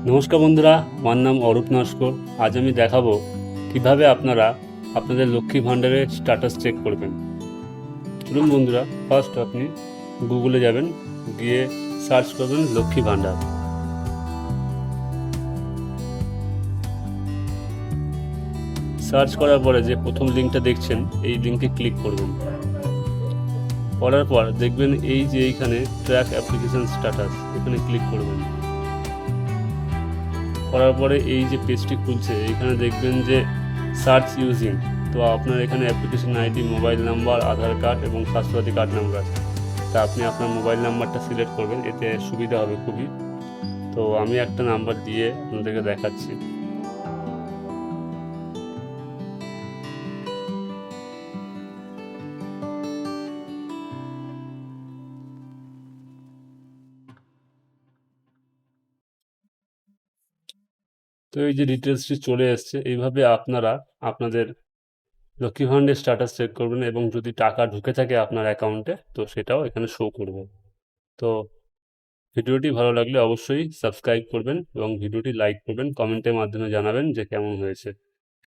নমস্কার বন্ধুরা, আমার নাম অরূপ নস্কর। আজ আমি দেখাবো কিভাবে আপনারা আপনাদের লক্ষ্মী ভাণ্ডারের স্ট্যাটাস চেক করবেন। চলুন বন্ধুরা, ফার্স্ট আপনি গুগলে যাবেন, গিয়ে সার্চ করবেন লক্ষ্মী ভাণ্ডার। সার্চ করার পরে যে প্রথম লিঙ্কটা দেখছেন, এই লিঙ্কে ক্লিক করবেন। করার পর দেখবেন এই যে এইখানে ট্র্যাক অ্যাপ্লিকেশন স্ট্যাটাস, এখানে ক্লিক করবেন। করার পরে এই যে পেজটি খুলছে, এইখানে দেখবেন যে সার্চ ইউজিং। তো আপনার এখানে অ্যাপ্লিকেশন আইডি, মোবাইল নাম্বার, আধার কার্ড এবং স্বাস্থ্যসাথী কার্ড নাম্বার আছে। তা আপনি আপনার মোবাইল নাম্বারটা সিলেক্ট করবেন, এতে সুবিধা হবে খুবই। তো আমি একটা নাম্বার দিয়ে আপনাদেরকে দেখাচ্ছি। তো এই যে ডিটেলসটি চলে এসছে, এইভাবে আপনারা আপনাদের লক্ষ্মী ভাণ্ডারের স্ট্যাটাস চেক করবেন এবং যদি টাকা ঢুকে থাকে আপনার অ্যাকাউন্টে, তো সেটাও এখানে শো করবে। তো ভিডিওটি ভালো লাগলে অবশ্যই সাবস্ক্রাইব করবেন এবং ভিডিওটি লাইক করবেন, কমেন্টের মাধ্যমে জানাবেন যে কেমন হয়েছে।